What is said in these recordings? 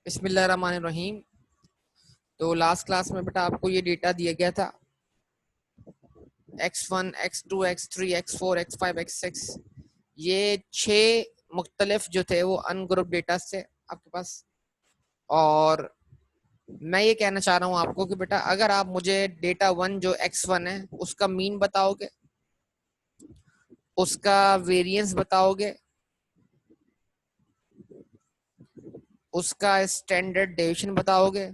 बिस्मिल्लाहिर्रहमानिर्रहीम। तो last class में बेटा आपको ये डेटा दिया गया था x1, x2, x3, x4, x5, x6। ये 6 मुख्तलिफ जो थे वो अनग्रुप डेटा थे आपके पास। और मैं ये कहना चाह रहा हूँ आपको कि बेटा अगर आप मुझे डेटा 1 जो x1 है उसका मीन बताओगे, उसका वेरिएंस बताओगे, उसका स्टैंडर्ड डेविएशन बताओगे,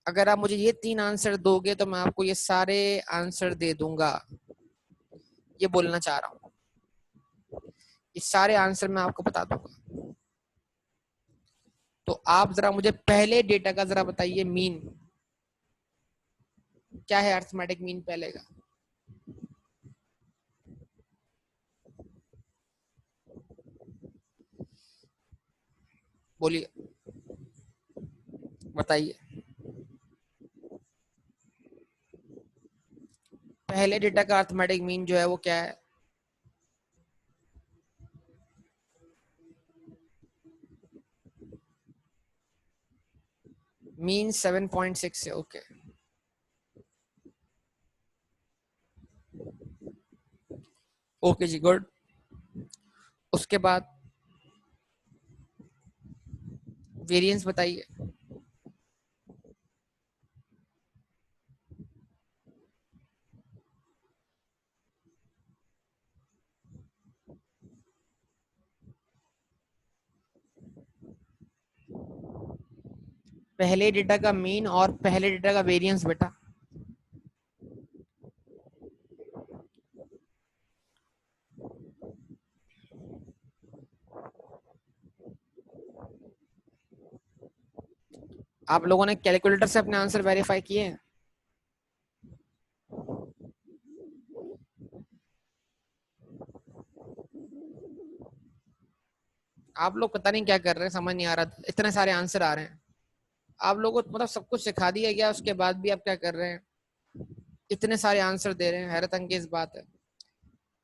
अगर आप मुझे ये 3 आंसर दोगे तो मैं आपको ये सारे आंसर दे दूंगा। ये बोलना चाह रहा हूँ, ये सारे आंसर मैं आपको बता दूंगा। तो आप जरा मुझे पहले डेटा का जरा बताइए, मीन क्या है, अर्थमेटिक मीन पहले का बोलिए, बताइए। पहले डेटा का अर्थमेटिक मीन जो है वो क्या है? मीन 7.6 है। ओके ओके जी, गुड। उसके बाद वेरिएंस बताइए। पहले डेटा का मीन और पहले डेटा का वेरिएंस बेटा। आप लोगों ने कैलकुलेटर से अपने आंसर वेरीफाई किए हैं? आप लोग पता नहीं क्या कर रहे हैं, समझ नहीं आ रहा, इतने सारे आंसर आ रहे हैं। आप लोगों को मतलब सब कुछ सिखा दिया गया, उसके बाद भी आप क्या कर रहे हैं, इतने सारे आंसर दे रहे हैं, हैरत अंगेज बात है।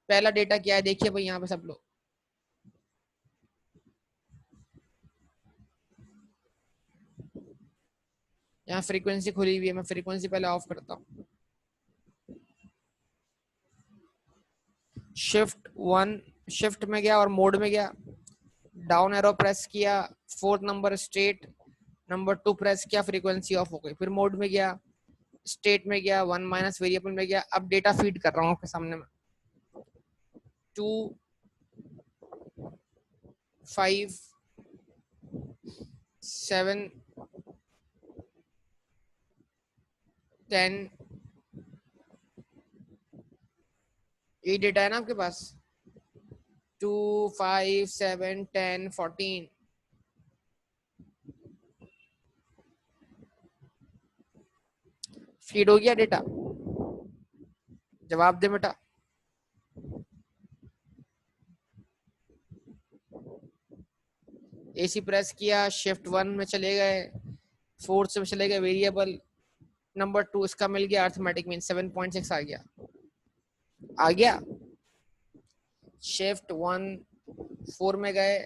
पहला डेटा क्या है देखिए भाई, यहाँ पे सब लोग। यहाँ फ्रीक्वेंसी खुली हुई है, मैं फ्रीक्वेंसी पहले ऑफ करता हूँ। शिफ्ट 1, शिफ्ट में गया और मोड में गया, डाउन एरो प्रेस किया, 4th number state, number 2 press किया, फ्रीक्वेंसी ऑफ हो गई। फिर मोड में गया, स्टेट में गया, 1 माइनस वेरिएबल में गया। अब डेटा फीड कर रहा हूँ आपके सामने में। 2, 5, 7, 10, ये डेटा है ना आपके पास। 2, 5, 7, 10, 14। फीड हो गया डेटा? जवाब दे बेटा। एसी प्रेस किया, शिफ्ट 1 में चले गए, 4th में चले गए, वेरिएबल नंबर 2 इसका मिल गया, अर्थमेटिक मीन 7.6 आ गया। आ गया। शिफ्ट 1 4 में गए,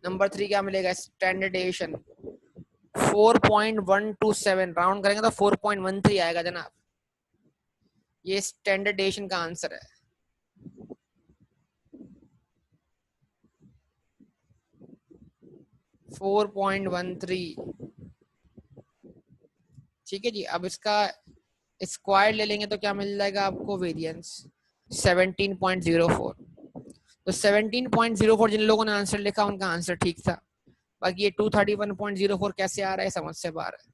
नंबर 3 क्या मिलेगा, स्टैंडर्ड डेविएशन 4.127, राउंड करेंगे तो 4.13 आएगा जनाब। ये स्टैंडर्ड डेविएशन का आंसर है। फोर पॉइंट वन थ्री ठीक है जी। अब इसका स्क्वायर ले लेंगे तो क्या मिल जाएगा आपको, वेरिएंस 17.04। तो 17.04 जिन लोगों ने आंसर लिखा उनका आंसर ठीक था। बाकी ये 231.04 कैसे आ रहा है समझ से बाहर है।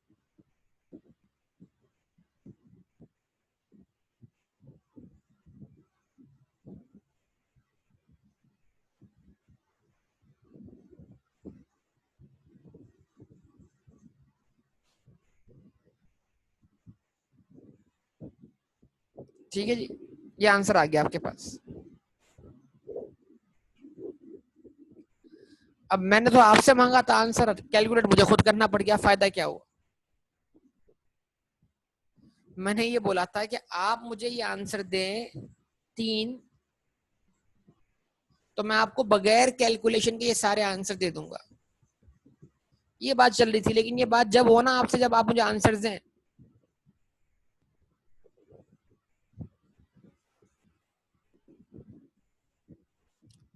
ठीक है जी, ये आंसर आ गया आपके पास। अब मैंने तो आपसे मांगा था आंसर, कैलकुलेट मुझे खुद करना पड़ गया, फायदा क्या हुआ? मैंने ये बोला था कि आप मुझे ये आंसर दें 3, तो मैं आपको बगैर कैलकुलेशन के ये सारे आंसर दे दूंगा। ये बात चल रही थी, लेकिन ये बात जब हो ना आपसे, जब आप मुझे आंसर्स दें।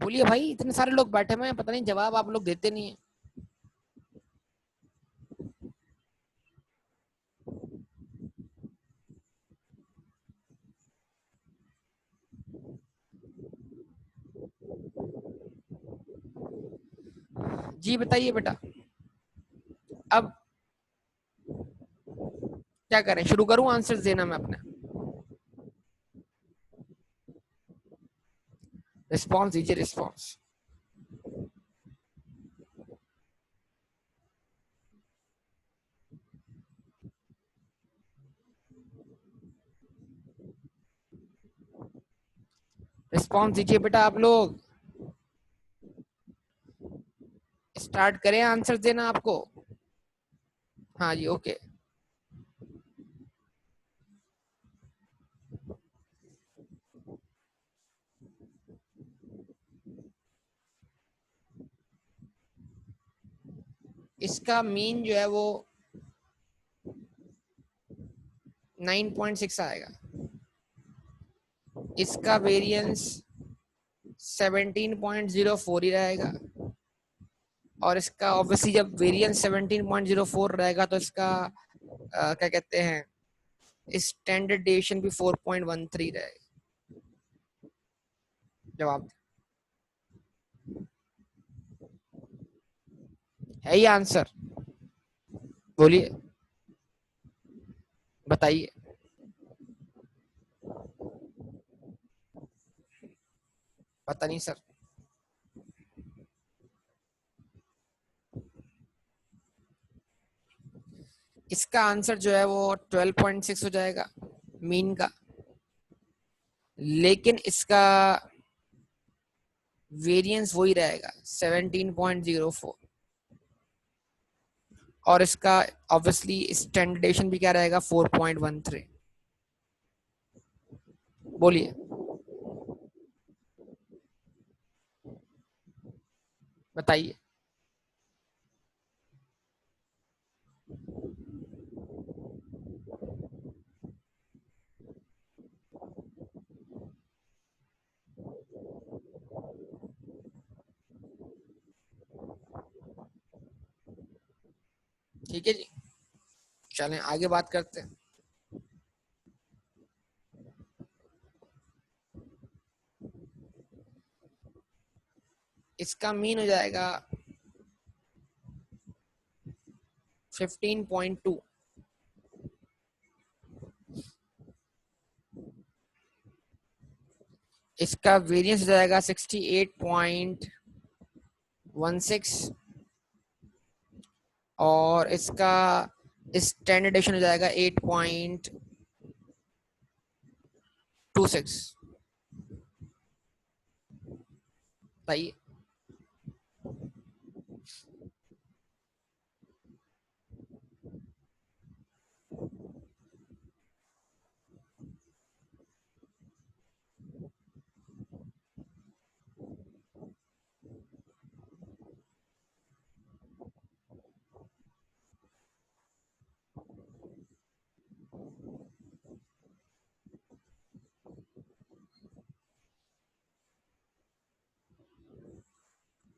बोलिए भाई, इतने सारे लोग बैठे हुए हैं, पता नहीं जवाब आप लोग देते नहीं है। जी बताइए बेटा। अब क्या करें, शुरू करूं आंसर्स देना मैं अपने? रिस्पॉन्स दीजिए, रिस्पॉन्स। रिस्पॉन्स दीजिए बेटा आप लोग। स्टार्ट करें आंसर देना आपको? हाँ जी, ओके। इसका मीन जो है वो 9.6 आएगा। इसका वेरिएंस 17.04 ही रहेगा। और इसका ऑब्वियसली जब वेरिएंस 17.04 रहेगा तो इसका क्या कहते हैं, स्टैंडर्ड डेविएशन भी 4.13 रहेगा। जवाब है ये आंसर? बोलिए, बताइए। पता नहीं सर। इसका आंसर जो है वो 12.6 हो जाएगा मीन का, लेकिन इसका वेरिएंस वही रहेगा 17.04। और इसका ऑब्वियसली स्टैंडर्डेशन भी क्या रहेगा, 4.13। बोलिए, बताइए। ठीक है जी, चलें आगे बात करते हैं। इसका मीन हो जाएगा 15.2। इसका वेरिएंस हो जाएगा 68.16। और इसका स्टैंडर्डेशन हो जाएगा 8.26। बताइए।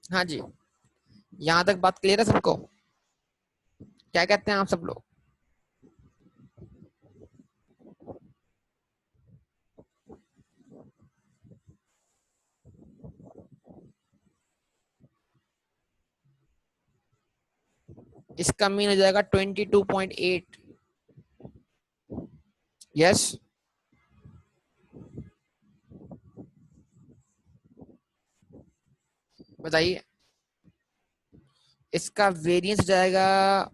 हाँ जी, यहाँ तक बात क्लियर है सबको? क्या कहते हैं आप सब लोग? इसका मीन हो जाएगा 22.8। यस। बताइए। इसका वेरिएंस हो जाएगा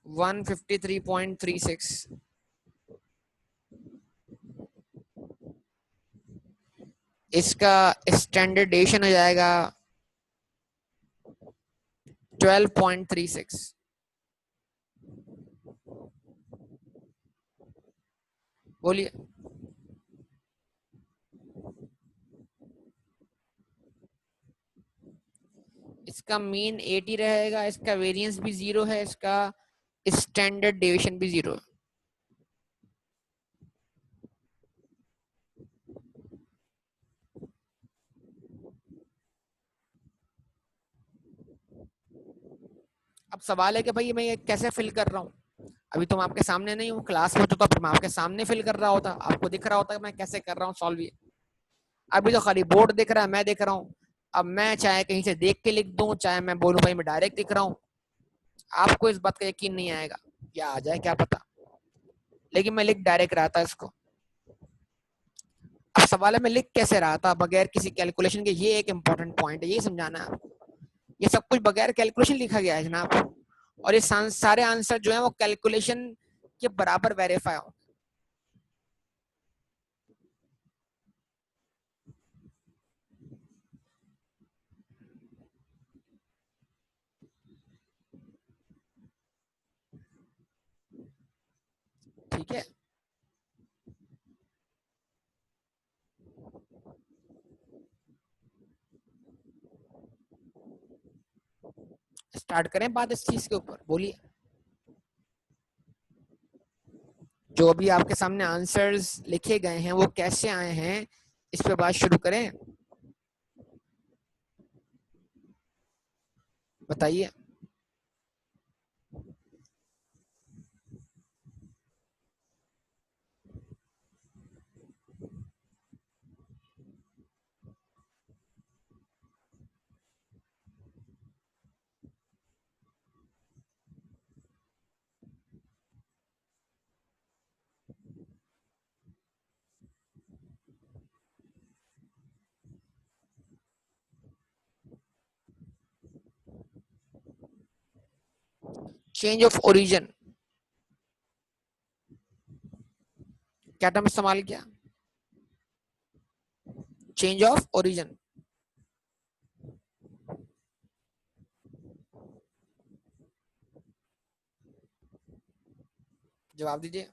153.36। इसका स्टैंडर्डेशन हो जाएगा 12.36। बोलिए। इसका मीन 80 रहेगा, इसका वेरिएंस भी 0 है, इसका स्टैंडर्ड डेविएशन भी 0 है। अब सवाल है कि भाई मैं ये कैसे फिल कर रहा हूँ। अभी तुम आपके सामने नहीं हूँ, क्लास में तो फिर मैं आपके सामने फिल कर रहा होता, आपको दिख रहा होता है मैं कैसे कर रहा हूँ सॉल्व ये। अभी तो खाली बोर्ड दिख रहा है, मैं दिख रहा हूँ। अब मैं चाहे कहीं से देख के लिख दूं, चाहे मैं बोलूं भाई मैं डायरेक्ट दिख रहा हूँ, आपको इस बात का यकीन नहीं आएगा, क्या आ जाए क्या पता, लेकिन मैं लिख डायरेक्ट रहा था इसको। अब सवाल है मैं लिख कैसे रहा था बगैर किसी कैलकुलेशन के, ये एक इंपॉर्टेंट पॉइंट है, ये समझाना है आपको। ये सब कुछ बगैर कैलकुलेशन लिखा गया है जनाब, और ये सारे आंसर जो है वो कैलकुलेशन के बराबर वेरीफाई हो। ठीक है, स्टार्ट करें बात इस चीज के ऊपर, बोलिए। जो अभी आपके सामने आंसर्स लिखे गए हैं वो कैसे आए हैं, इस पे बात शुरू करें, बताइए। चेंज ऑफ ओरिजिन, क्या टर्म इस्तेमाल किया? Change of origin. जवाब दीजिए।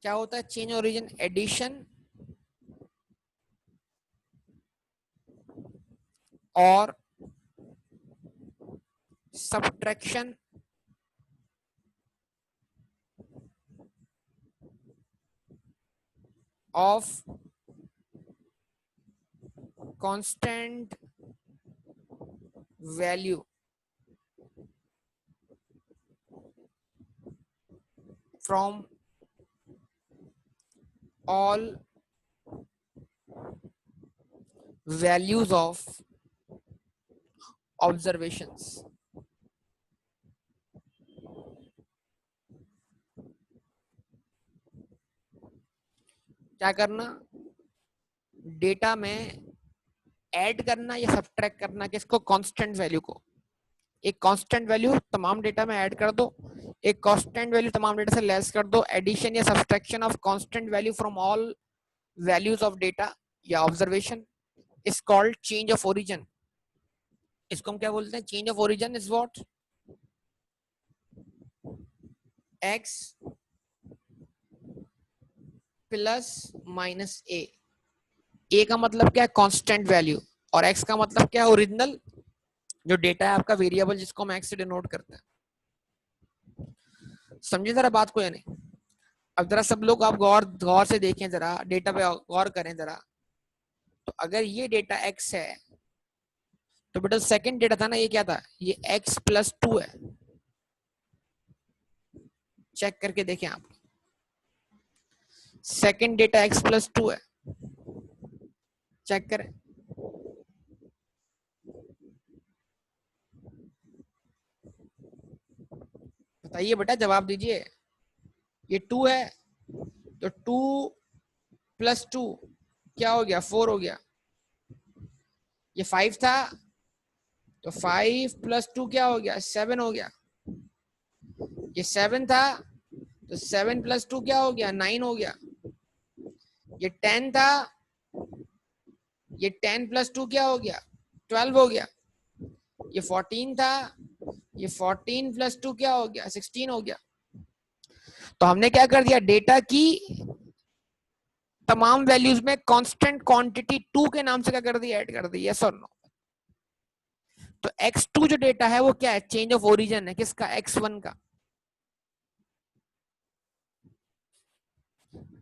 क्या होता है चेंज ओरिजिन? एडिशन और subtraction of constant value from all values of observations. क्या करना? डेटा में ऐड करना या सब्ट्रैक्ट करना, किसको? कांस्टेंट वैल्यू को। एक कांस्टेंट वैल्यू तमाम डेटा में ऐड कर दो, एक कांस्टेंट वैल्यू तमाम डेटा से लेस कर दो। एडिशन या subtraction of constant value from all values of data या observation is called change of origin. इसको हम क्या बोलते हैं? Change of origin is what? X plus minus A का मतलब क्या है? कांस्टेंट वैल्यू, और एक्स का मतलब क्या है? ओरिजिनल जो डेटा है आपका, वेरिएबल जिसको हम एक्स से डिनोट करते हैं। समझे जरा बात को या नहीं? अब जरा सब लोग आप गौर गौर से देखें, जरा डेटा पे गौर करें जरा। तो अगर ये डेटा एक्स है तो बेटा सेकंड डेटा था ना, ये क्या था? ये एक्स प्लस 2 है। चेक करके देखें आप, सेकंड डेटा एक्स प्लस 2 है, चेक करें। बताइए बेटा, जवाब दीजिए। ये 2 है, तो 2 प्लस 2 क्या हो गया? 4 हो गया। ये 5 था, तो 5 प्लस 2 क्या हो गया? 7 हो गया। ये 7 था, तो 7 प्लस 2 क्या हो गया? 9 हो गया। ये 10 था, ये 10 प्लस 2 क्या हो गया? 12 हो गया। ये 14 था, ये 14 प्लस 2 क्या हो गया, 16 हो गया। तो हमने क्या कर दिया, डेटा की तमाम वैल्यूज में कांस्टेंट क्वांटिटी 2 के नाम से क्या कर दिया, ऐड कर दिया, यस और नो। तो x2 जो डेटा है वो क्या है, चेंज ऑफ ओरिजिन है, किसका, x1 का।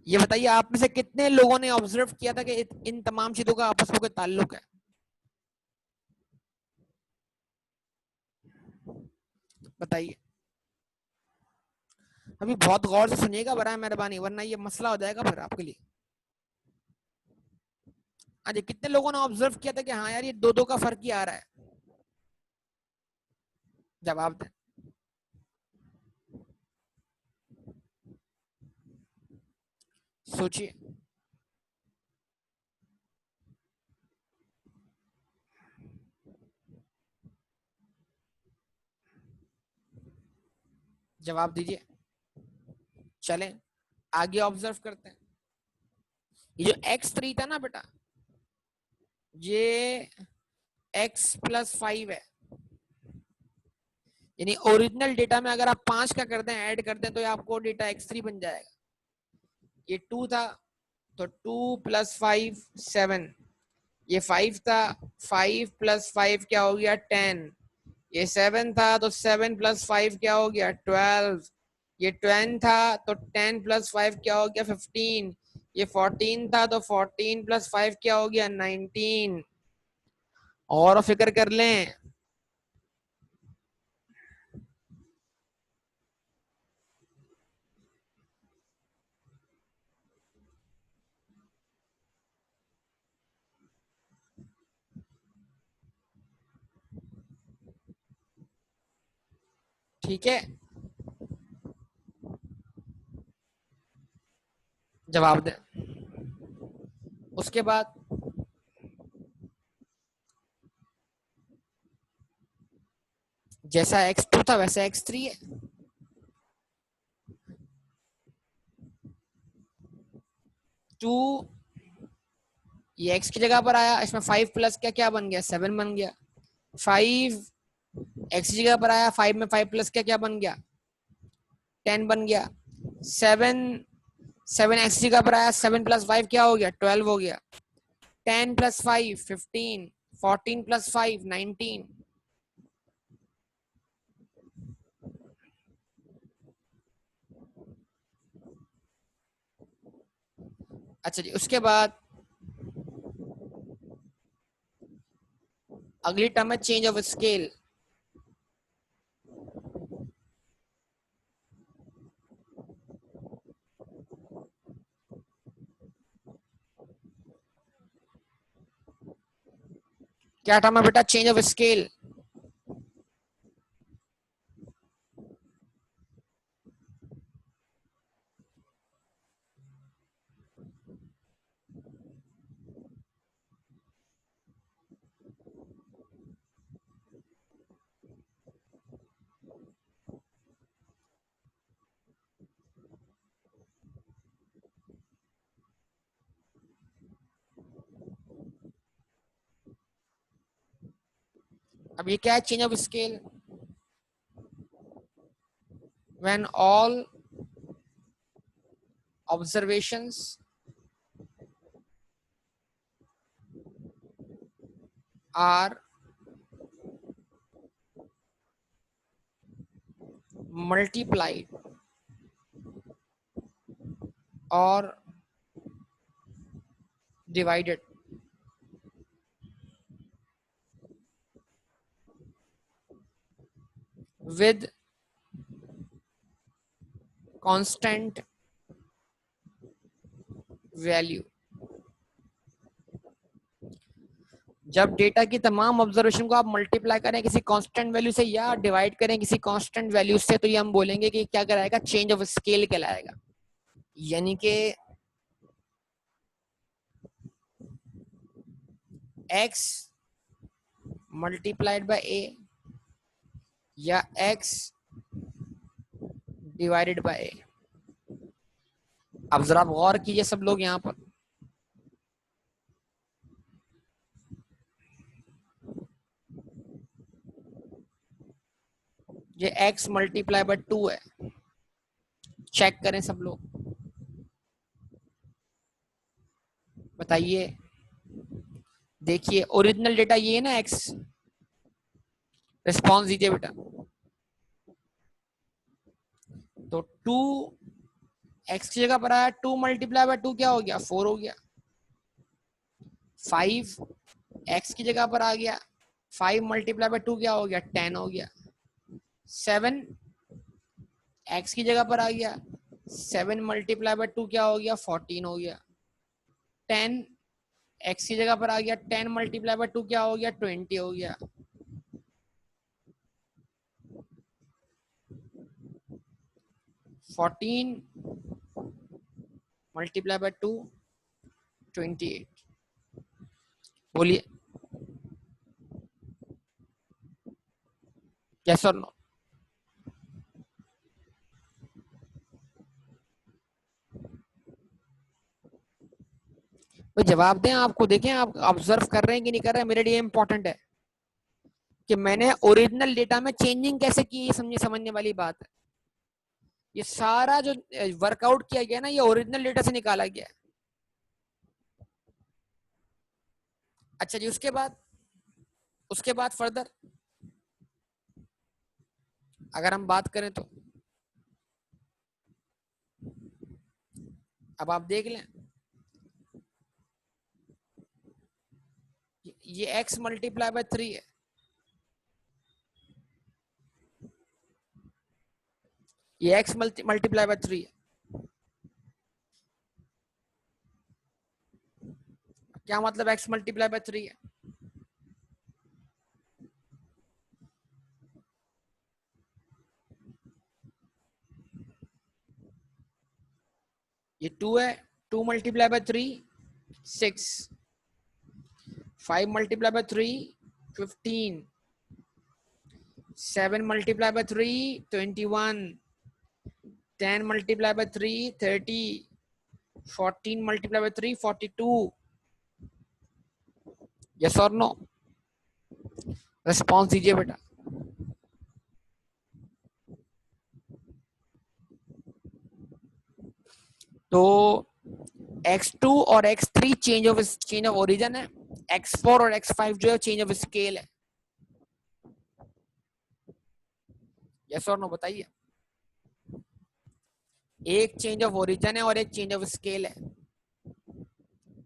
ये बताइए आप में से कितने लोगों ने ऑब्जर्व किया था कि इन तमाम चीजों का आपस में कोई ताल्लुक है, बताइए। अभी बहुत गौर से सुनिएगा बराए मेहरबानी, वरना ये मसला हो जाएगा फिर आपके लिए। अच्छा, कितने लोगों ने ऑब्जर्व किया था कि हाँ यार ये दो दो का फर्क ही आ रहा है, जवाब दें। सोचिए। जवाब दीजिए। चलें आगे ऑब्जर्व करते हैं। ये जो x3 था ना बेटा, ये x+5 है, यानी ओरिजिनल डेटा में अगर आप 5 का करते हैं, ऐड करते हैं, तो ये आपको डेटा x3 बन जाएगा। ये 2 था तो 2 + 5 7, ये 5 था, 5 + 5 क्या हो गया, 10। ये 7 था तो 7 + 5 क्या हो गया, 12। ये 10 था तो 10 + 5 क्या हो गया, 15। ये 14 था तो 14 + 5 क्या हो गया, 19। और फिक्र कर लें। ठीक है, जवाब दे। उसके बाद जैसा x2 था वैसा x3 है। टू ये x की जगह पर आया, इसमें 5 प्लस क्या क्या बन गया, 7 बन गया। 5 x की जगह पर आया, 5 में 5 प्लस क्या क्या बन गया, 10 बन गया। 7 7 x की जगह पर आया, 7 + 5 क्या हो गया, 12 हो गया। 10 + 5 15, 14 + 5 19। अच्छा जी, उसके बाद अगली टर्म है चेंज ऑफ स्केल। क्या टर्म है बेटा, चेंज ऑफ स्केल। अब ये क्या है, change of scale. When all observations are multiplied or divided with constant value। जब डेटा की तमाम ऑब्जर्वेशन को आप मल्टीप्लाई करें किसी कांस्टेंट वैल्यू से या डिवाइड करें किसी कांस्टेंट वैल्यू से, तो ये हम बोलेंगे कि क्या कराएगा, चेंज ऑफ स्केल कहलाएगा। यानी कि x मल्टीप्लाइड बाय a या x डिवाइडेड बाय a। अब जरा गौर कीजिए सब लोग यहाँ पर। ये x मल्टीप्लाई बाय 2 है। चेक करें सब लोग, बताइए। देखिए ओरिजिनल डेटा ये है ना x, रिस्पॉन्स दीजिए बेटा। तो 2 x की जगह पर आया, 2 मल्टीप्लाई बाय 2 क्या हो गया, 4 हो गया। 5 x की जगह पर आ गया, 5 मल्टीप्लाई बाय 2 क्या हो गया, 10 हो गया। 7 x की जगह पर आ गया, 7 मल्टीप्लाई बाय 2 क्या हो गया, 14 हो गया। 10 x की जगह पर आ गया, 10 मल्टीप्लाई बाय 2 क्या हो गया, 20 हो गया। 14 मल्टीप्लाई बाय 2 28। बोलिए यस और नो। जवाब दें आपको, देखें आप ऑब्जर्व कर रहे हैं कि नहीं कर रहे हैं, मेरे लिए इंपॉर्टेंट है कि मैंने ओरिजिनल डेटा में चेंजिंग कैसे की, ये समझने वाली बात है। ये सारा जो वर्कआउट किया गया ना, ये ओरिजिनल डेटा से निकाला गया है। अच्छा जी, उसके बाद फर्दर अगर हम बात करें तो अब आप देख लें, ये x मल्टीप्लाई बाय 3 है, ये x मल्टीप्लाई बाय 3 है। क्या मतलब x मल्टीप्लाई बाय 3 है, ये 2 है। 2 multiply by 3 6, 5 multiply by 3 15, 7 multiply by 3 21, 10 multiply by 3 30, 14 multiply by 3 42। Yes और नो, रिस्पॉन्स दीजिए बेटा। तो x2 और x3 चेंज ऑफ ओरिजिन है, x4 और x5 जो है चेंज ऑफ स्केल है। यस और नो बताइए। एक चेंज ऑफ ओरिजिन है और एक चेंज ऑफ स्केल है,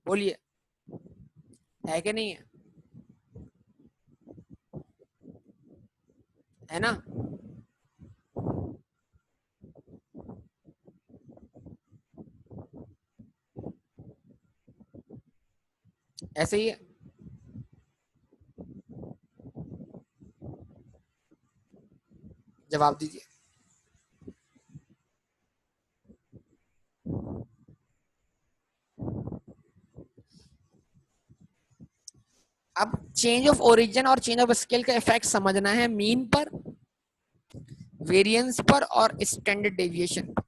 बोलिए है कि नहीं है, है ना। ऐसे ही है। जवाब दीजिए। अब चेंज ऑफ ओरिजिन और चेंज ऑफ स्केल का इफेक्ट समझना है मीन पर, वेरिएंस पर और स्टैंडर्ड डेविएशन पर।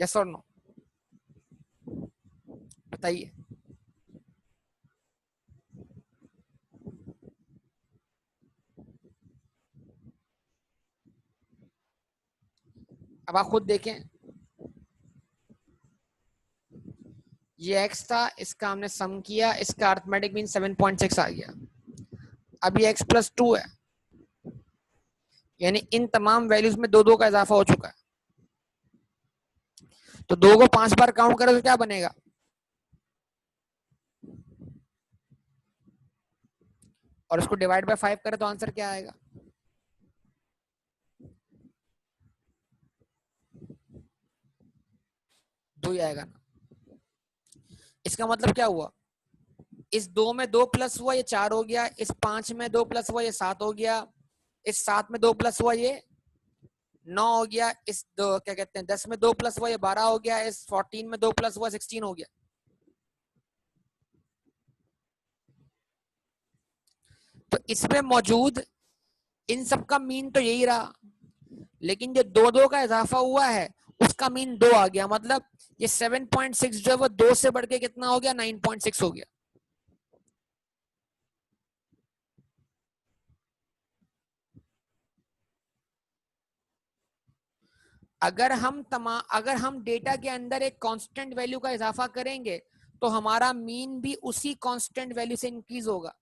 यस और नो बताइए। अब आप खुद देखें, ये x था, इसका हमने सम किया, इसका अर्थमेटिक मीन 7.6 आ गया। अब ये x प्लस 2 है, यानी इन तमाम वैल्यूज में 2 2 का इजाफा हो चुका है। तो 2 को 5 बार काउंट करें तो क्या बनेगा, और उसको डिवाइड बाय 5 करें तो आंसर क्या आएगा, 2 ही आएगा ना। इसका मतलब क्या हुआ, इस 2 में 2 प्लस हुआ ये 4 हो गया, इस 5 में 2 प्लस हुआ ये 7 हो गया, इस 7 में 2 प्लस हुआ ये 9 हो गया, इस क्या कहते हैं 10 में 2 प्लस हुआ ये 12 हो गया, इस 14 में 2 प्लस हुआ 16 हो गया। तो इसमें मौजूद इन सब का मीन तो यही रहा, लेकिन जो 2 2 का इजाफा हुआ है उसका मीन 2 आ गया, मतलब ये 7.6 जो है वो 2 से बढ़ के कितना हो गया, 9.6 हो गया। अगर हम डेटा के अंदर एक कांस्टेंट वैल्यू का इजाफा करेंगे तो हमारा मीन भी उसी कांस्टेंट वैल्यू से इंक्रीज होगा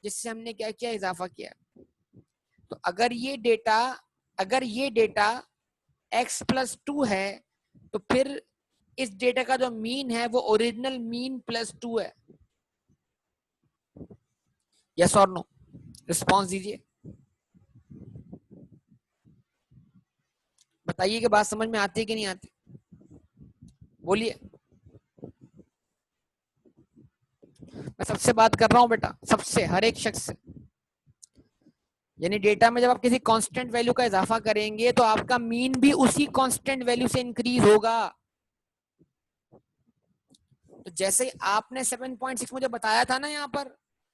जिससे हमने क्या किया, इजाफा किया। तो अगर ये डेटा x+2 है तो फिर इस डेटा का जो मीन है वो ओरिजिनल मीन +2 है। यस और नो, रिस्पॉन्स दीजिए, बताइए कि बात समझ में आती है कि नहीं आती, बोलिए। मैं सबसे बात कर रहा हूं बेटा, सबसे, हर एक शख्स से। यानी डेटा में जब आप किसी कांस्टेंट वैल्यू का इजाफा करेंगे तो आपका मीन भी उसी कांस्टेंट वैल्यू से इंक्रीज होगा। तो जैसे ही आपने 7.6 मुझे बताया था ना यहाँ पर,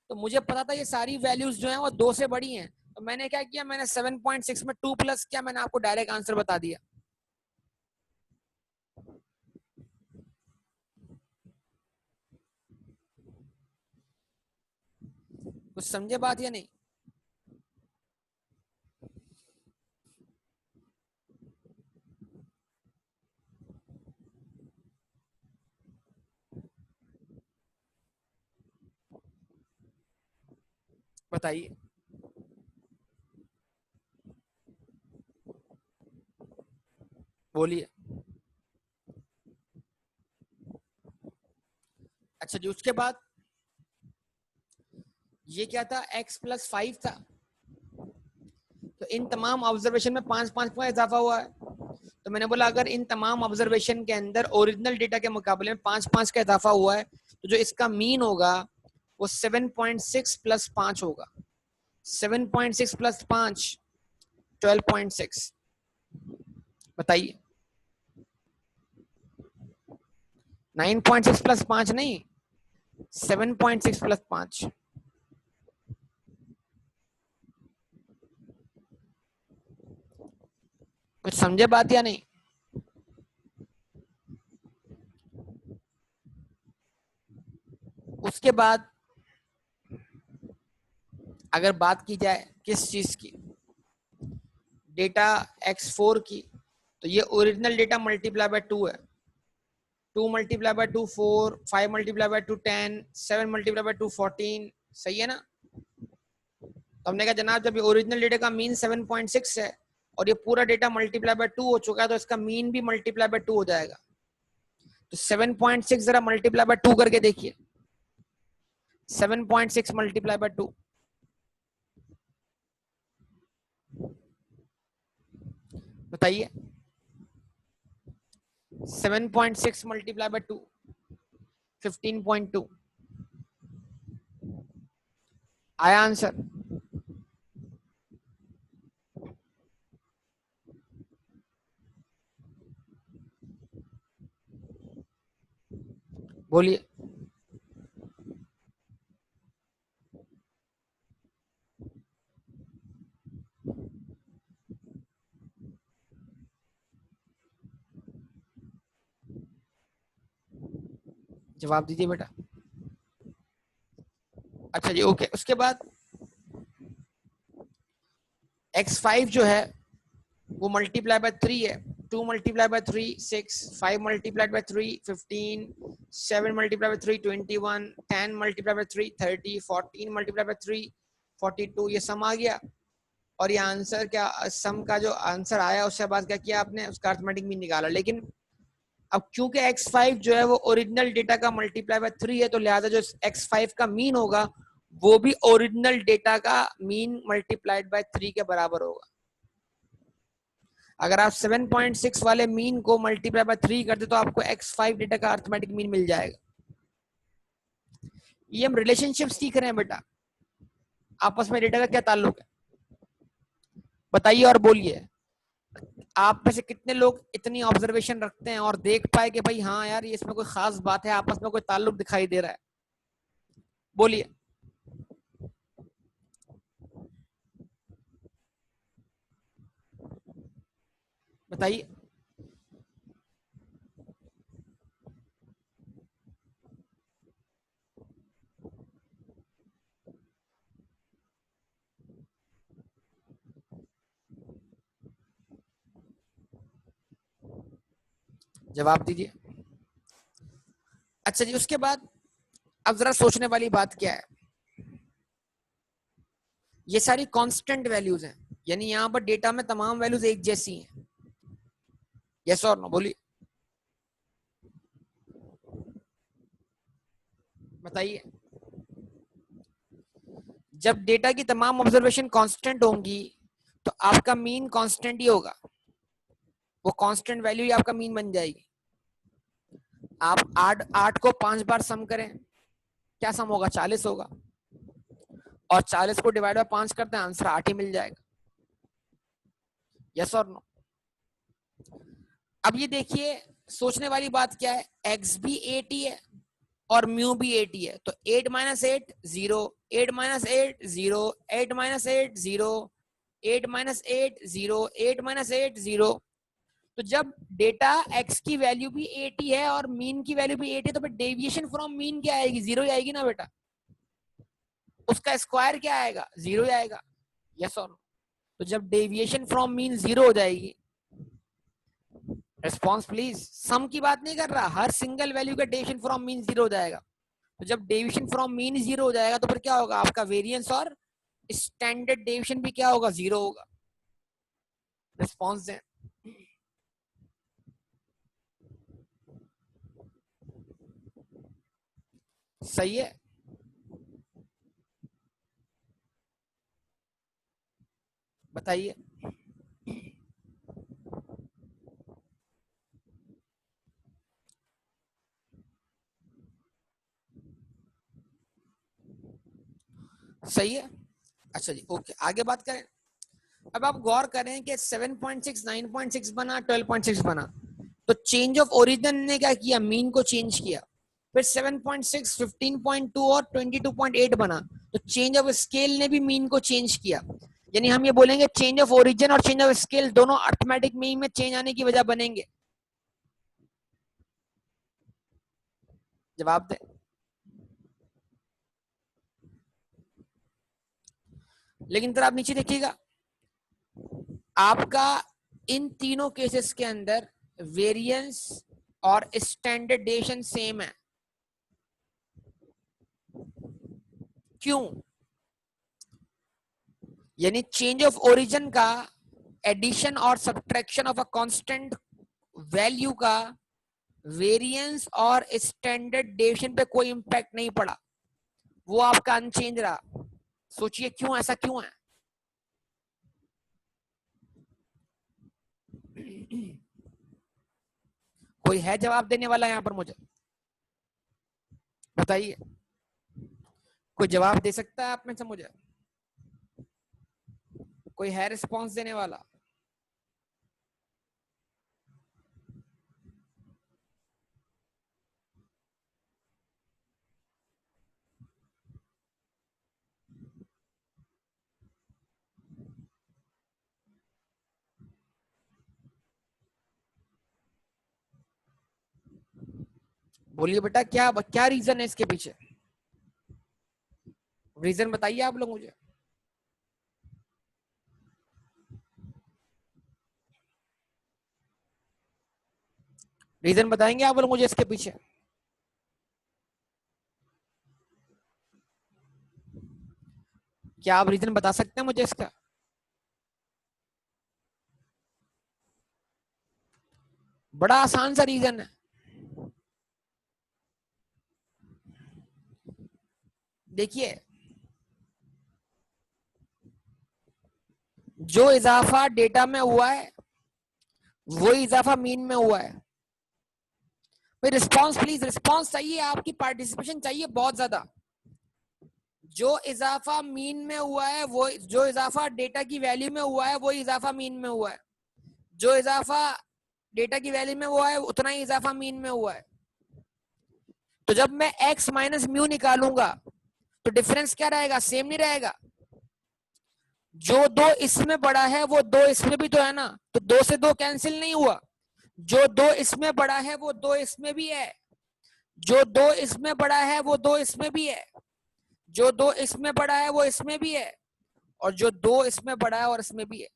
तो मुझे पता था ये सारी वैल्यूज जो हैं वो 2 से बड़ी हैं, तो मैंने क्या किया, मैंने 7.6 में 2 प्लस किया, मैंने आपको डायरेक्ट आंसर बता दिया। कुछ समझे बात या नहीं? बताइए। बोलिए। अच्छा जी, उसके बाद ये क्या था, x+5 था। तो इन तमाम ऑब्जर्वेशन में 5-5 का इजाफा हुआ है। तो मैंने बोला अगर इन तमाम ऑब्जर्वेशन के अंदर ओरिजिनल डेटा के मुकाबले में 5-5 का इजाफा हुआ है तो जो इसका मीन होगा वो 7.6 + 5 होगा। 7.6 + 5 12.6। बताइए। 9.6 + 5 नहीं, 7.6 + 5। कुछ समझे बात या नहीं? उसके बाद अगर बात की जाए किस चीज की, डेटा x4 की, तो ये ओरिजिनल डेटा मल्टीप्लाई बाय 2 है। 2 multiply by 2 4, 5 multiply by 2 10, 7 multiply by 2 14। सही है ना? तो हमने कहा जनाब जब ये ओरिजिनल डेटा का मीन 7.6 है और ये पूरा डेटा मल्टीप्लाई बाय 2 हो चुका है तो इसका मीन भी मल्टीप्लाई बाय 2 हो जाएगा। तो 7.6 जरा मल्टीप्लाई बाय 2 करके देखिए। 7.6 मल्टीप्लाई बाय 2, बताइए। 7.6 मल्टीप्लाई बाय 2, 15.2। आया आंसर? बोलिए। जवाब दीजिए बेटा। अच्छा जी, ओके। उसके बाद x5 जो है वो मल्टीप्लाई बाय 3 है। 2 multiply by 3 6, 5 multiply by 3 15, 7 multiply by 3 21, 10 multiply by 3 30, 14 multiply by 3 42। ये सम आ गया और ये आंसर क्या, सम का जो आंसर आया उसके बाद क्या किया आपने, उसका अर्थमेटिक मीन निकाला। लेकिन अब क्योंकि x5 जो है वो ओरिजिनल डेटा का मल्टीप्लाई बाय 3 है तो लिहाजा जो x5 का मीन होगा वो भी ओरिजिनल डेटा का मीन मल्टीप्लाइड बाय 3 के बराबर होगा। अगर आप 7.6 वाले मीन को मल्टीप्लाई बाय 3 करते तो आपको x5 डेटा का अर्थमेटिक मीन मिल जाएगा। ये हम रिलेशनशिप सीख रहे हैं बेटा, आपस में डेटा का क्या ताल्लुक है, बताइए और बोलिए। आप में से कितने लोग इतनी ऑब्जर्वेशन रखते हैं और देख पाए कि भाई हाँ यार ये इसमें कोई खास बात है, आपस में कोई ताल्लुक दिखाई दे रहा है, बोलिए। बताइए। जवाब दीजिए। अच्छा जी, उसके बाद अब जरा सोचने वाली बात क्या है, ये सारी कांस्टेंट वैल्यूज हैं, यानी यहाँ पर डेटा में तमाम वैल्यूज एक जैसी हैं। यस और नो बोलिए, बताइए। जब डेटा की तमाम ऑब्जर्वेशन कांस्टेंट होंगी तो आपका मीन कांस्टेंट ही होगा, वो कांस्टेंट वैल्यू ही आपका मीन बन जाएगी। आप 8 को 5 बार सम करें, क्या सम होगा? 40 होगा, और 40 को डिवाइड बाय 5 करते हैं, आंसर 8 ही मिल जाएगा। यस और नो? अब ये देखिए, सोचने वाली बात क्या है, एक्स भी 8 ही है और म्यू भी 8 ही है, तो 8 minus 8 0, 8 minus 8 0, 8 minus 8 0, 8 minus 8 0, 8 minus 8 0। तो जब डेटा x की वैल्यू भी 80 है और मीन की वैल्यू भी 80 है, तो फिर डेविएशन फ्रॉम मीन क्या आएगी? 0 ही आएगी ना बेटा। उसका स्क्वायर क्या आएगा? 0 ही आएगा। यस और नो? तो जब डेविएशन फ्रॉम मीन 0 हो जाएगी, रिस्पॉन्स प्लीज, सम की बात नहीं कर रहा, हर सिंगल वैल्यू का डेविएशन फ्रॉम मीन 0 हो जाएगा। तो जब डेविएशन फ्रॉम मीन 0 हो जाएगा, तो फिर क्या होगा? आपका वेरिएंस और स्टैंडर्ड डेविएशन भी क्या होगा? 0 होगा। रिस्पॉन्स दें। सही है? बताइए। सही है। अच्छा जी, ओके, आगे बात करें। अब आप गौर करें कि 7.6 9.6 बना, 12.6 बना, तो चेंज ऑफ ओरिजिन ने क्या किया? मीन को चेंज किया। फिर 7.6 15.2 और 22.8 बना, तो चेंज ऑफ स्केल ने भी मीन को चेंज किया। यानी हम ये बोलेंगे चेंज ऑफ ओरिजिन और चेंज ऑफ स्केल दोनों अर्थमेटिक मीन में चेंज आने की वजह बनेंगे। जवाब दे। लेकिन जरा आप नीचे देखिएगा, आपका इन तीनों केसेस के अंदर वेरिएंस और स्टैंडर्ड डेविएशन सेम है। क्यों? यानी चेंज ऑफ ओरिजिन का एडिशन और subtraction of a constant value का वेरिएंस और स्टैंडर्ड डेविएशन पे कोई इंपैक्ट नहीं पड़ा, वो आपका अनचेंज रहा। सोचिए क्यों, ऐसा क्यों है? कोई है जवाब देने वाला यहां पर? मुझे बताइए, कोई जवाब दे सकता है आप में से? मुझे कोई है रिस्पॉन्स देने वाला? बोलिए बेटा, क्या क्या रीजन है इसके पीछे? रीजन बताइए आप लोग मुझे। रीजन बताएंगे आप लोग मुझे इसके पीछे? क्या आप रीजन बता सकते हैं मुझे इसका? बड़ा आसान सा रीजन है। देखिए, जो इजाफा डेटा में हुआ है वो इजाफा मीन में हुआ है। फिर रिस्पॉन्स प्लीज, रिस्पॉन्स चाहिए, आपकी पार्टिसिपेशन चाहिए बहुत ज्यादा। जो इजाफा मीन में हुआ है, वो जो इजाफा डेटा की वैल्यू में हुआ है वो इजाफा मीन में हुआ है। जो इजाफा डेटा की वैल्यू में हुआ है उतना ही इजाफा मीन में हुआ है। तो जब मैं x माइनस म्यू निकालूंगा तो डिफरेंस क्या रहेगा? सेम नहीं रहेगा। जो दो इसमें बड़ा है वो दो इसमें भी तो है ना, तो दो से दो कैंसिल नहीं हुआ। जो दो इसमें बड़ा है वो दो इसमें भी है, जो दो इसमें बड़ा है वो दो इसमें भी है, जो दो इसमें बड़ा है वो इसमें भी है, और जो दो इसमें बड़ा है और इसमें भी है।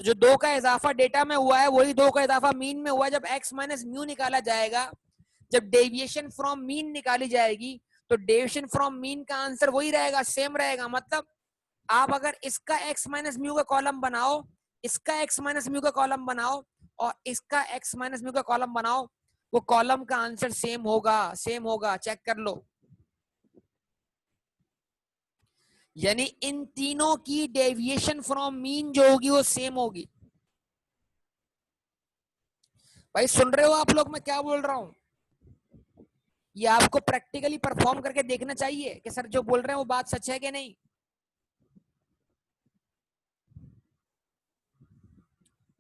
तो जो 2 का इजाफा डेटा में हुआ है वही 2 का इजाफा मीन में हुआ है। जब x माइनस म्यू निकाला जाएगा, जब डेविएशन फ्रॉम मीन निकाली जाएगी, तो डेविएशन फ्रॉम मीन का आंसर वही रहेगा, सेम रहेगा। मतलब आप अगर इसका x माइनस म्यू का कॉलम बनाओ, इसका x माइनस म्यू का कॉलम बनाओ और इसका x माइनस म्यू का कॉलम बनाओ, वो कॉलम का आंसर सेम होगा, सेम होगा, चेक कर लो। यानी इन तीनों की डेविएशन फ्रॉम मीन जो होगी वो सेम होगी। भाई सुन रहे हो आप लोग मैं क्या बोल रहा हूं? ये आपको प्रैक्टिकली परफॉर्म करके देखना चाहिए कि सर जो बोल रहे हैं वो बात सच है कि नहीं।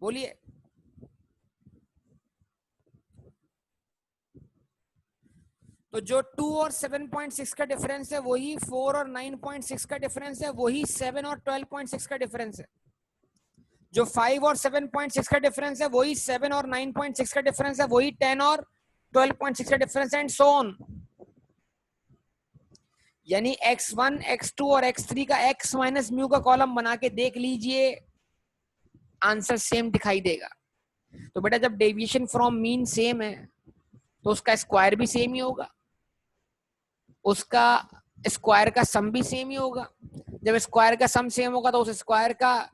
बोलिए। तो जो 2 और 7.6 का डिफरेंस है वही 4 और 9.6 का डिफरेंस है, वही 7 और 12.6 का डिफरेंस है। जो 5 और 7.6 का डिफरेंस है वही 7 और 9.6 का डिफरेंस है, वही 10 और 12.6 का डिफरेंस है, एंड सो ऑन। यानी x1, x2 और x3 का x माइनस म्यू का कॉलम बना के देख लीजिए, आंसर सेम दिखाई देगा। तो बेटा जब डेविएशन फ्रॉम मीन सेम है तो उसका स्क्वायर भी सेम ही होगा, उसका स्क्वायर का सम भी सेम ही होगा। जब स्क्वायर का सम सेम होगा तो उस स्क्वायर का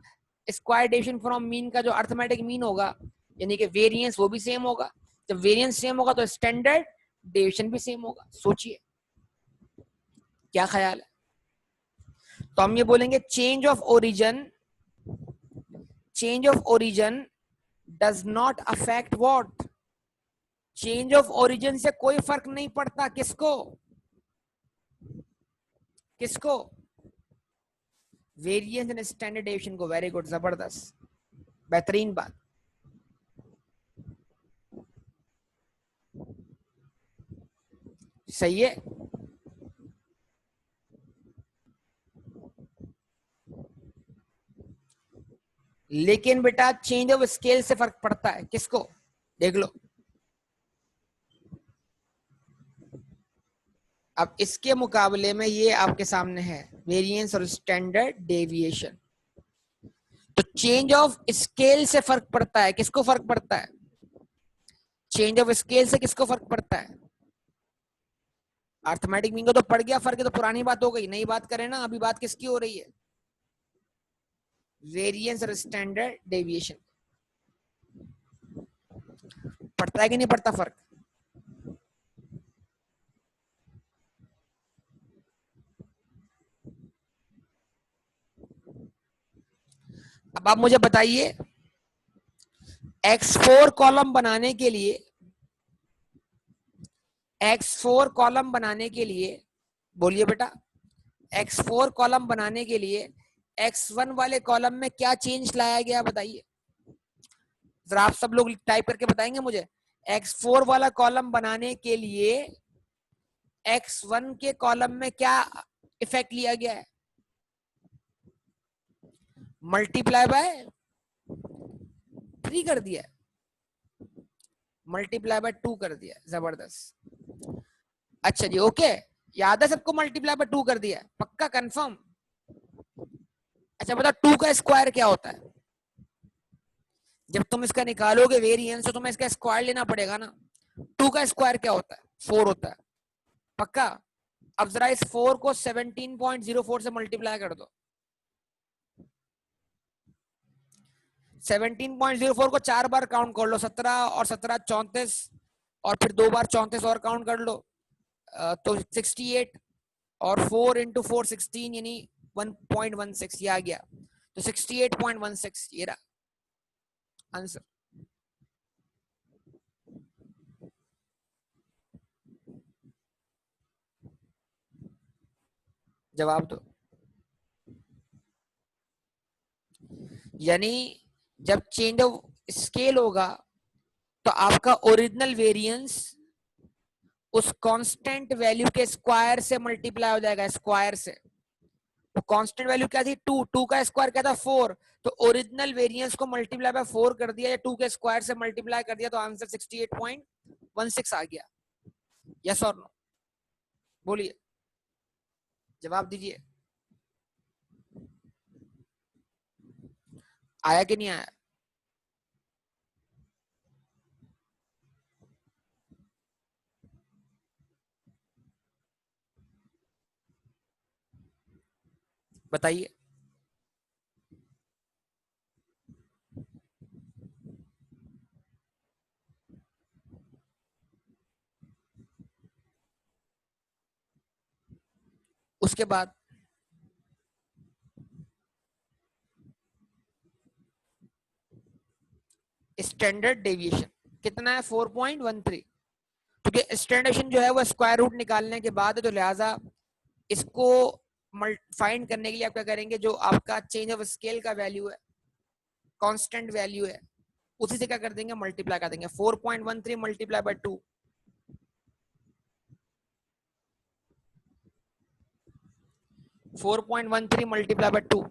स्क्वायर डेविएशन फ्रॉम मीन का जो अर्थमेटिक मीन होगा यानी कि वेरिएंस वो भी सेम होगा। जब वेरिएंस सेम होगा तो स्टैंडर्ड डेविएशन भी सेम होगा। सोचिए क्या ख्याल है। तो हम ये बोलेंगे change of origin, change of origin does not affect what, change of origin से कोई फर्क नहीं पड़ता। किसको? किसको? वेरिएंस एंड स्टैंडर्ड डेविएशन को। वेरी गुड, जबरदस्त, बेहतरीन बात। सही है। लेकिन बेटा चेंज ऑफ स्केल से फर्क पड़ता है। किसको? देख लो। अब इसके मुकाबले में ये आपके सामने है वेरिएंस और स्टैंडर्ड डेविएशन। तो चेंज ऑफ स्केल से फर्क पड़ता है। किसको फर्क पड़ता है? चेंज ऑफ स्केल से किसको फर्क पड़ता है? अर्थमेटिक मीन को तो पड़ गया फर्क, है तो पुरानी बात हो गई, नई बात करें ना। अभी बात किसकी हो रही है? वेरिएंस और स्टैंडर्ड डेविएशन। पड़ता है कि नहीं पड़ता फर्क? अब आप मुझे बताइए x4 कॉलम बनाने के लिए, x4 कॉलम बनाने के लिए, बोलिए बेटा, x4 कॉलम बनाने के लिए x1 वाले कॉलम में क्या चेंज लाया गया बताइए जरा। आप सब लोग टाइप करके बताएंगे मुझे। x4 वाला कॉलम बनाने के लिए x1 के कॉलम में क्या इफेक्ट लिया गया है? मल्टीप्लाई बाय 3 कर दिया, मल्टीप्लाई बाय 2 कर दिया। जबरदस्त। अच्छा जी, ओके, याद है सबको? मल्टीप्लाई बाय 2 कर दिया, पक्का कंफर्म? अच्छा बता, 2 का स्क्वायर क्या होता है? जब तुम इसका निकालोगे वेरिएंस तो तुम्हें इसका स्क्वायर लेना पड़ेगा ना। 2 का स्क्वायर क्या होता है? 4 होता है, पक्का? अब जरा इस 4 को 17.04 से मल्टीप्लाई कर दो। 17.04 को 4 बार काउंट कर लो, 17 और 17 34, और फिर 2 बार 34 और काउंट कर लो, तो 68, और 4 इंटू 4 16, यानी 1.16 ये आ गया। तो 68.16 ये रहा आंसर। जवाब दो। यानी जब चेंज ऑफ स्केल होगा तो आपका ओरिजिनल वेरिएंस उस कांस्टेंट वैल्यू के स्क्वायर से मल्टीप्लाई हो जाएगा, स्क्वायर से। तो कांस्टेंट वैल्यू क्या थी? 2, 2 का स्क्वायर क्या था? 4। तो ओरिजिनल वेरिएंस को मल्टीप्लाई बाय 4 कर दिया या 2 के स्क्वायर से मल्टीप्लाई कर दिया, तो आंसर 68.16 आ गया। यस और नो? बोलिए, जवाब दीजिए। आया कि नहीं आया? बताइए। उसके बाद स्टैंडर्ड डेविएशन कितना है? 4.13। क्योंकि स्टैंडर्ड डेविएशन जो है वो स्क्वायर रूट निकालने के बाद है, तो लिहाजा इसको फाइंड करने के लिए आप क्या करेंगे, जो आपका चेंज ऑफ स्केल का वैल्यू है, कांस्टेंट वैल्यू है, उसी से क्या कर देंगे, मल्टीप्लाई कर देंगे। 4.13 मल्टीप्लाई बाय 2, 4.13 मल्टीप्लाई बाय 2।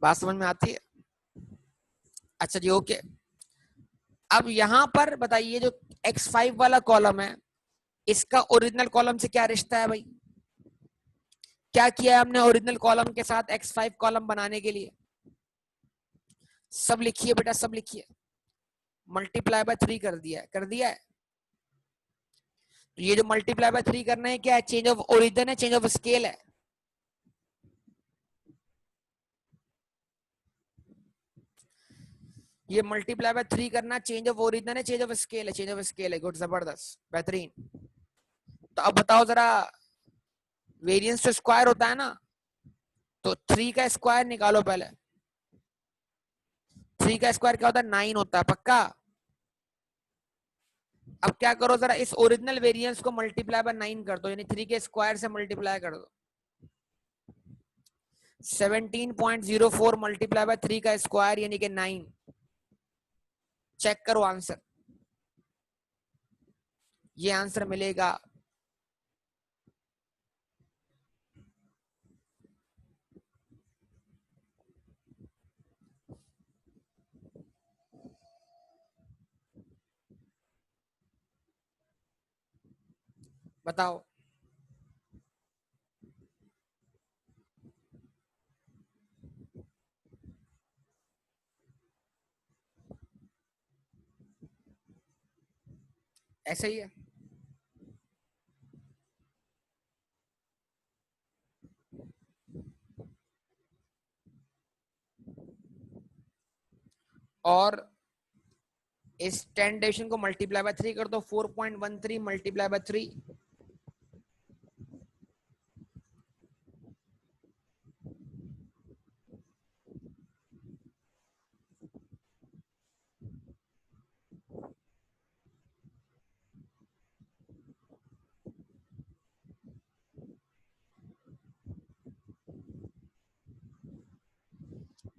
बात समझ में आती है? अच्छा जी, ओके। अब यहां पर बताइए, जो x5 वाला कॉलम है, इसका ओरिजिनल कॉलम से क्या रिश्ता है भाई? क्या किया है हमने ओरिजिनल कॉलम के साथ x5 कॉलम बनाने के लिए? सब लिखिए बेटा, सब लिखिए। मल्टीप्लाई बाय 3 कर दिया है, कर दिया है। तो ये जो मल्टीप्लाई बाय 3 करना है, क्या है? चेंज ऑफ ओरिजिन है, चेंज ऑफ स्केल है। ये मल्टीप्लाई बाय 3 करना चेंज ऑफ ओरिजिन है, चेंज ऑफ स्केल है, चेंज ऑफ स्केल है। गुड, जबरदस्त, बेहतरीन। तो अब बताओ जरा, वेरिएंस तो स्क्वायर होता है ना, तो 3 का स्क्वायर निकालो पहले। 3 का स्क्वायर क्या होता है? 9 होता है, पक्का? अब क्या करो, जरा इस ओरिजिनल वेरिएंस को मल्टीप्लाई बाय 9 कर दो, यानी 3 के स्क्वायर से मल्टीप्लाई कर दो। 17.04 मल्टीप्लाई बाय 3 का स्क्वायर यानी कि 9। चेक करो आंसर, ये आंसर मिलेगा। बताओ। ऐसा ही है। और इस 10 डिविजन को मल्टीप्लाई बाय 3 कर दो। 4.13 मल्टीप्लाई बाय 3,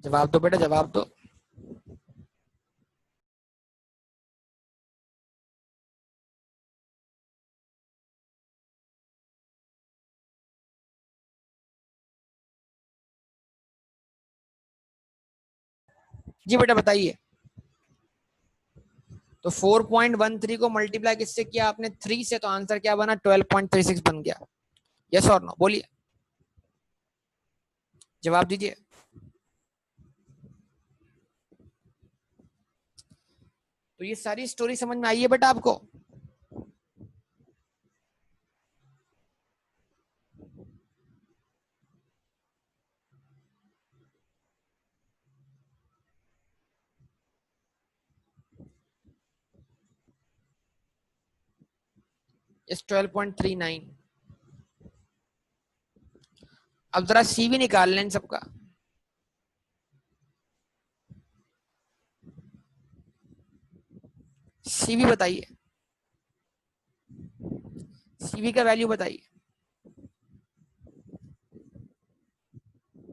जवाब दो बेटा, जवाब दो। जी बेटा बताइए। तो 4.13 को मल्टीप्लाई किससे किया आपने? 3 से, तो आंसर क्या बना? 12.36 बन गया। यस और नो बोलिए, जवाब दीजिए। तो ये सारी स्टोरी समझ में आई है बेटा आपको? इस 12.39। अब जरा सीवी निकाल लें इन सबका। सीवी बताइए, सीवी का वैल्यू बताइए।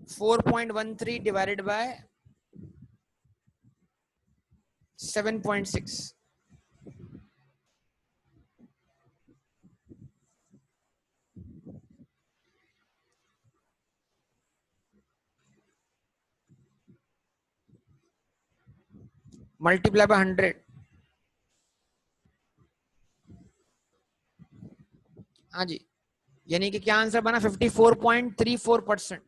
4.13 डिवाइडेड बाय 7.6, मल्टीप्लाई बाय 100। हाँ जी, यानी कि क्या आंसर बना 54.34%।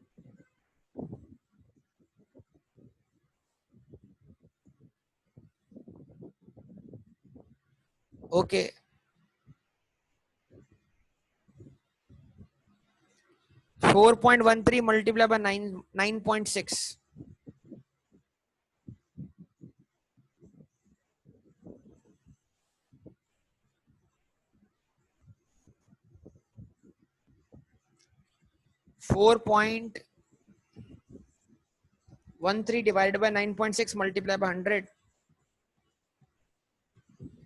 Okay 4.13 multiply by 9.6 4.13 divided by 9.6 multiplied by 100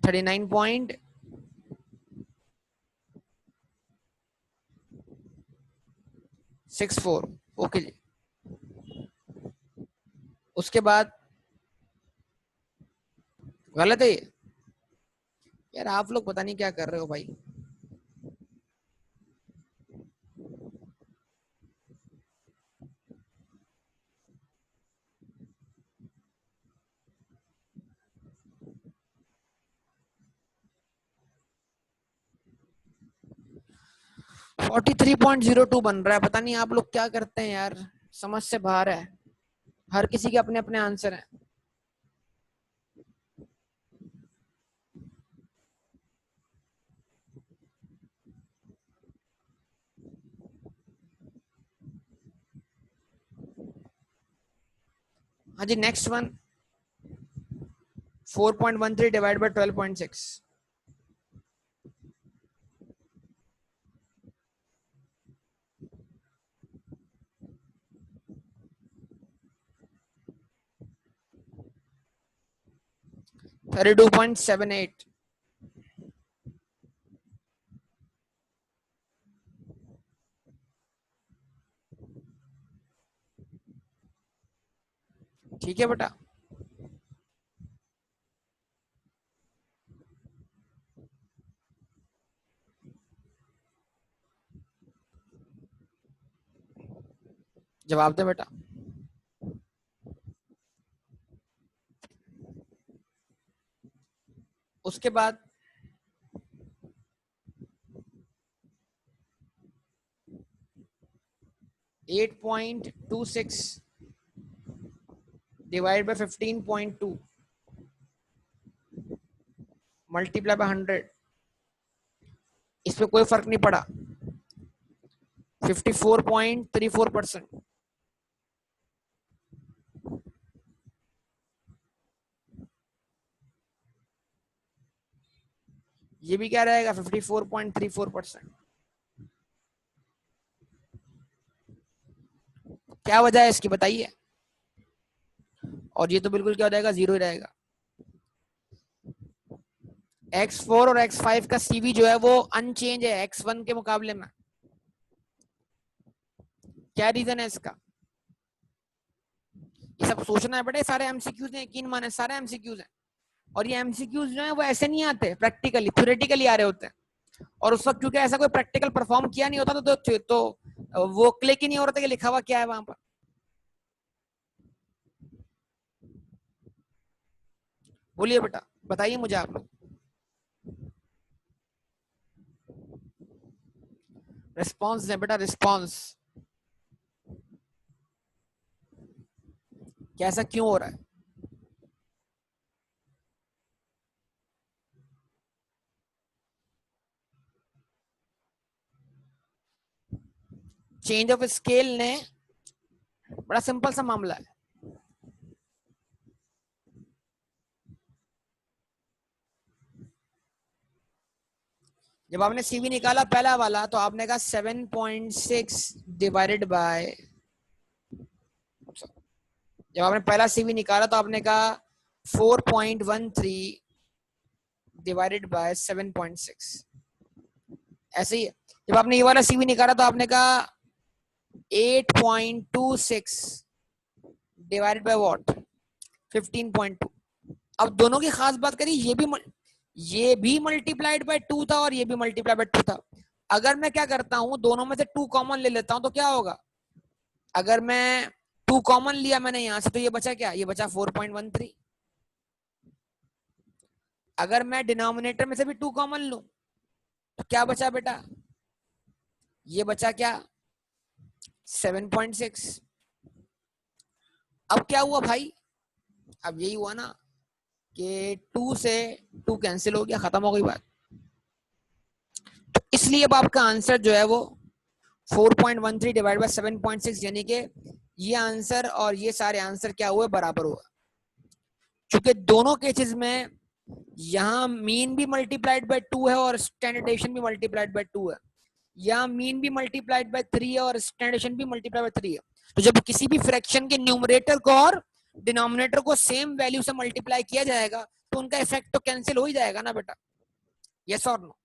39.64। Okay ji. उसके बाद गलत है ये। यार आप लोग पता नहीं क्या कर रहे हो भाई। फोर्टी 3.02 बन रहा है। पता नहीं आप लोग क्या करते हैं यार, समझ से बाहर है। हर किसी के अपने अपने आंसर हैं। हाँ जी नेक्स्ट वन 4.13 डिवाइड बाय 12.6 32.78। ठीक है बेटा। जवाब दे बेटा। उसके बाद 8.26 डिवाइड बाय 15.2 मल्टीप्लाई बाय 100। इस पे कोई फर्क नहीं पड़ा। 54.34%। ये भी क्या रहेगा 54.34%। क्या वजह है इसकी बताइए। और ये तो बिल्कुल क्या हो जाएगा, जीरो ही रहेगा। X4 और X5 का सीवी जो है वो अनचेंज है X1 के मुकाबले में। क्या रीजन है इसका? ये सब सोचना है बेटा। सारे एमसीक्यूज हैं, यकीन माने सारे एमसीक्यूज हैं। और ये एमसीक्यूज जो है वो ऐसे नहीं आते प्रैक्टिकली, थ्योरेटिकली आ रहे होते हैं। और उस वक्त क्योंकि ऐसा कोई प्रैक्टिकल परफॉर्म किया नहीं होता तो वो क्लिक ही नहीं हो रहा था कि लिखा हुआ क्या है वहां पर। बोलिए बेटा, बताइए मुझे आप लोग। रिस्पॉन्स है बेटा, रिस्पॉन्स। कैसा क्यों हो रहा है? चेंज ऑफ स्केल ने बड़ा सिंपल सा मामला है। जब आपने सीवी निकाला पहला वाला तो आपने कहा 7.6 डिवाइडेड बाय, जब आपने पहला सीवी निकाला तो आपने कहा 4.13 डिवाइडेड बाय 7.6। ऐसे ही जब आपने ये वाला सीवी निकाला तो आपने कहा 8.26 डिवाइडेड बाय व्हाट 15.2। अब दोनों की खास बात करी, ये भी मल्टीप्लाइड बाय 2 था और ये भी मल्टीप्लाइड बाय 2 था। अगर मैं क्या करता हूं, दोनों में से 2 कॉमन ले लेता हूं तो क्या होगा? अगर मैं 2 कॉमन लिया मैंने यहां से तो ये बचा क्या? ये बचा 4.13। अगर मैं डिनोमिनेटर में से भी 2 कॉमन लूं तो क्या बचा बेटा? ये बचा क्या 7.6। अब क्या हुआ भाई, अब यही हुआ ना कि 2 से 2 कैंसिल हो गया, खत्म हो गई बात। तो इसलिए अब आपका आंसर जो है वो 4.13 डिवाइड बाय 7.6, यानी कि ये आंसर और ये सारे आंसर क्या हुए, बराबर हुआ। क्योंकि दोनों केसेस में यहाँ मीन भी मल्टीप्लाइड बाय 2 है और स्टैंडर्ड डेविएशन भी मल्टीप्लाइड बाय 2 है। यहाँ मीन भी मल्टीप्लाइड बाय 3 है और स्टैंडर्ड डेविएशन भी मल्टीप्लाइड बाय 3 है। तो जब किसी भी फ्रैक्शन के न्यूमरेटर को और डिनोमिनेटर को सेम वैल्यू से मल्टीप्लाई किया जाएगा तो उनका इफेक्ट तो कैंसिल हो ही जाएगा ना बेटा, यस और नो।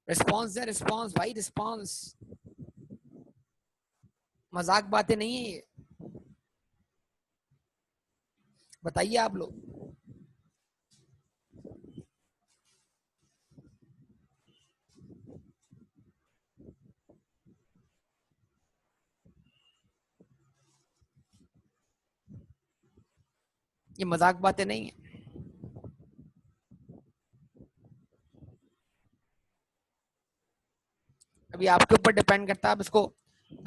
रिस्पॉन्स है, रिस्पॉन्स भाई, रिस्पॉन्स, मजाक बातें नहीं है ये, बताइए आप लोग। ये मजाक बातें नहीं है। अभी आपके ऊपर डिपेंड करता है। अब इसको,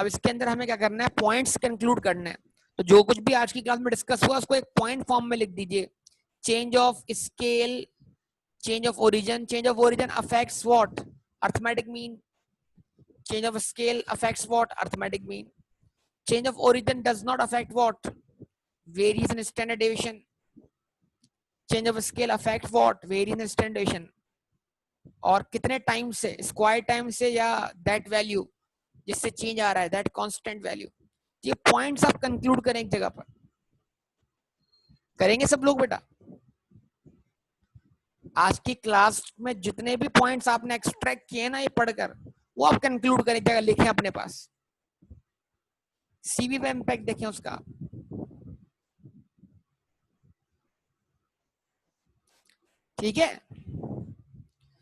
अब इसके अंदर हमें क्या करना है, पॉइंट्स कंक्लूड करना है। तो जो कुछ भी आज की क्लास में डिस्कस हुआ उसको एक पॉइंट फॉर्म में लिख दीजिए। Change of scale, change of origin, change of origin affects what, arithmetic mean. Change of scale affects what, arithmetic mean. Change of origin does not affect what, varies in standard deviation. Change of scale affects what, varies in standard deviation. और कितने time से, square time से या that value जिससे change आ रहा है, that constant value. ये points आप कंक्लूड करें एक जगह पर, करेंगे सब लोग बेटा। आज की क्लास में जितने भी पॉइंट्स आपने एक्सट्रैक्ट किए ना ये पढ़कर, वो आप कंक्लूड करें, जगह लिखें अपने पास, सीवी पे इम्पैक्ट देखें उसका। ठीक है,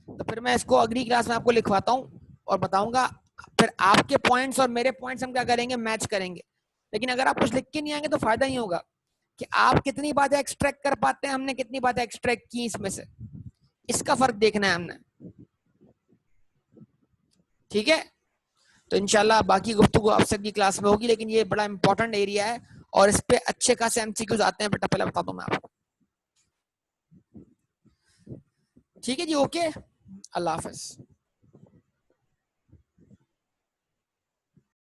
तो फिर मैं इसको अगली क्लास में आपको लिखवाता हूँ और बताऊंगा। फिर आपके पॉइंट्स और मेरे पॉइंट्स हम क्या करेंगे, मैच करेंगे। लेकिन अगर आप कुछ लिख के नहीं आएंगे तो फायदा नहीं होगा कि आप कितनी बातें एक्सट्रैक्ट कर पाते हैं, हमने कितनी बातें एक्सट्रैक्ट की इसमें से, इसका फर्क देखना है हमने। ठीक है, तो इंशाल्लाह बाकी गुफ्तगू आपसे अगली क्लास में होगी, लेकिन ये बड़ा इंपॉर्टेंट एरिया है और इस पे अच्छे खासे एमसीक्यूज आते हैं बेटा, पहले बता दूं मैं आपको। ठीक है जी, ओके, अल्लाह हाफिज।